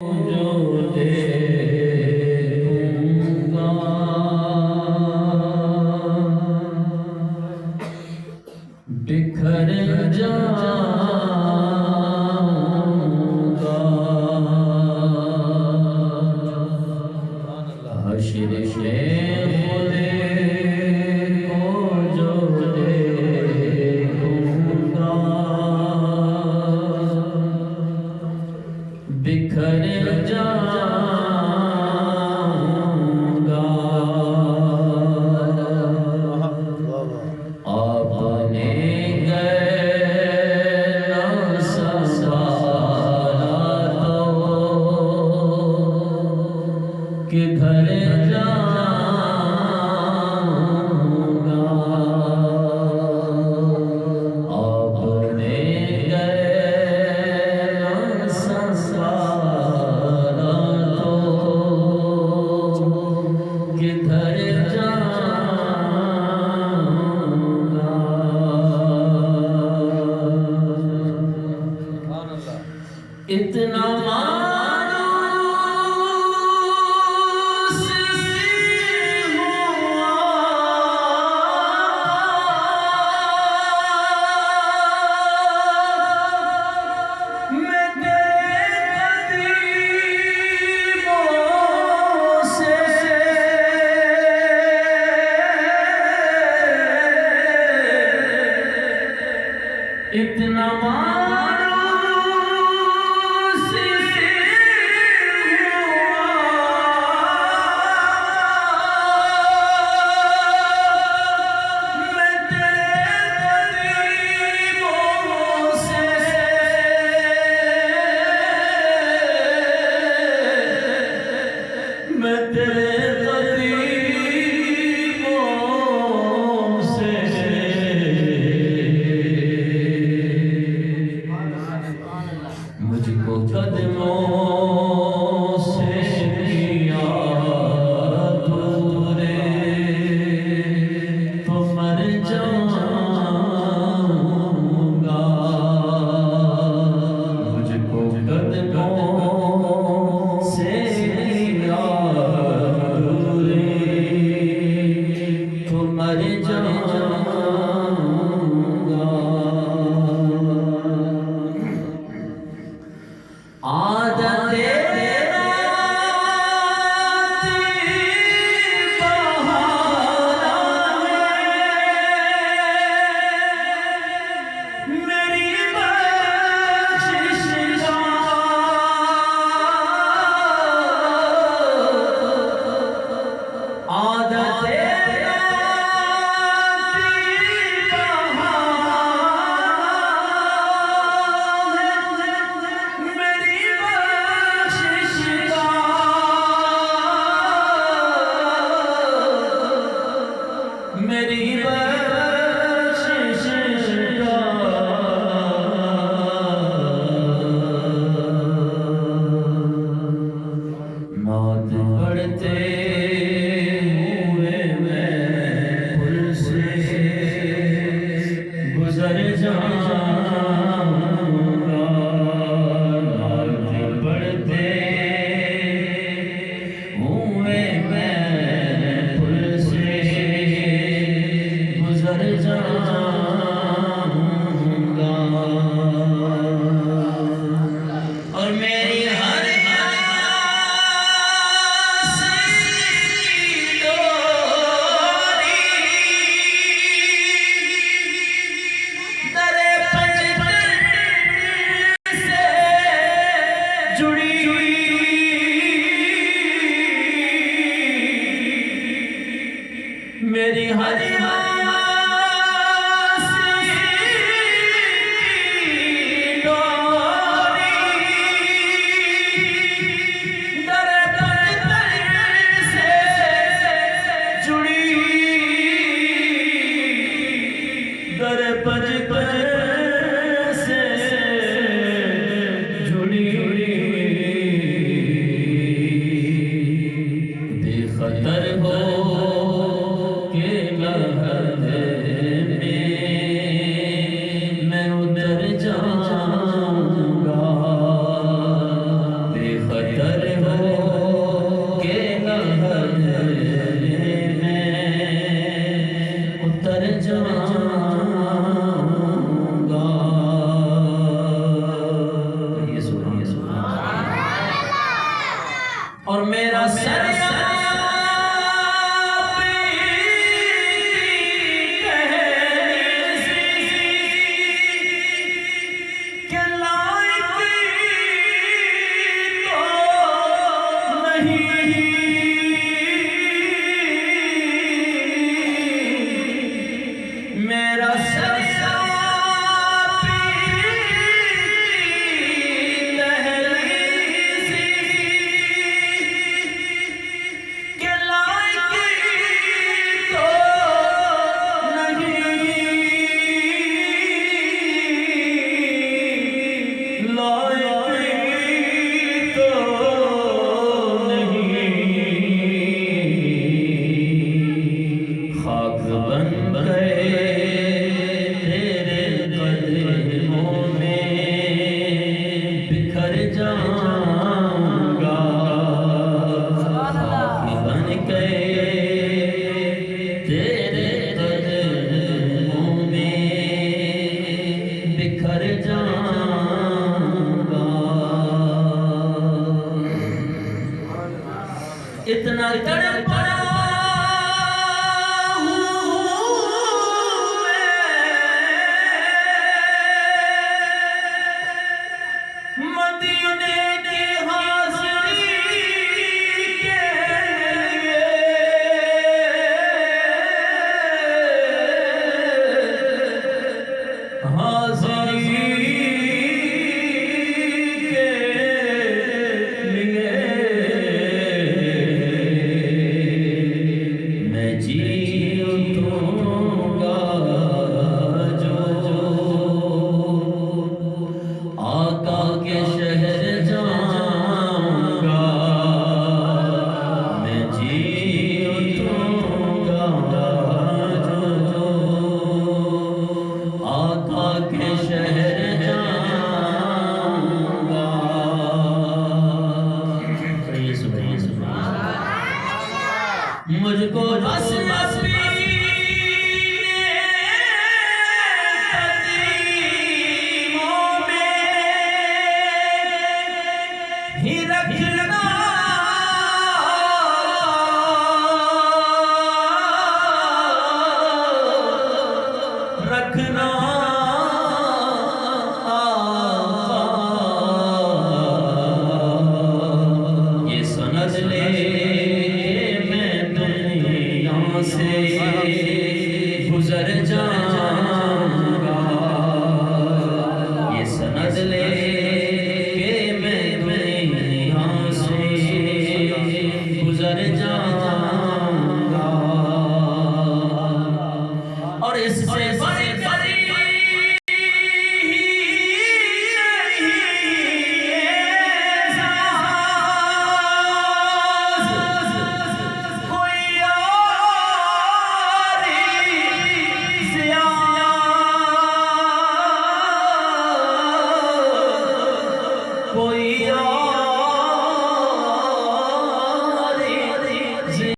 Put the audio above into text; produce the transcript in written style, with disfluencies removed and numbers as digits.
जो देखूंगा बिखर जाऊंगा हश्र में खुदे को जो देखूंगा बिखर जाऊंगा आपने गैर संभाला तो किधर जाऊंगा आपने गैर संभाला तो किधर जाऊंगा इतना इतना मायूस मैं तेरे करीबों से मैं तेरे करीबों से मुझको कदमों से किया दूरे तो मर जाऊंगा मुझको कदमों से किया दूरे तो मर जाऊंगा आदते बहाना है मेरी बख्शिश का आदते मेरी बख्शिश का मौत पड़ते हुए मैं पुल से गुजर जाऊंगा मौत पड़ते हुए मैं पुल से गुजर जाऊंगा और मेरी हर डोरी दरे पंजर से जुड़ी मेरी हर से जुड़ी और मेरा सर मेरा इतना तड़पा मदीने की हाज़िरी के लिए हाज़िरी के लिए मैं जी उठूंगा जो आका के शहर जाऊंगा मैं जी उठूंगा जो आका के शहर जाऊंगा मुझको बस ही रख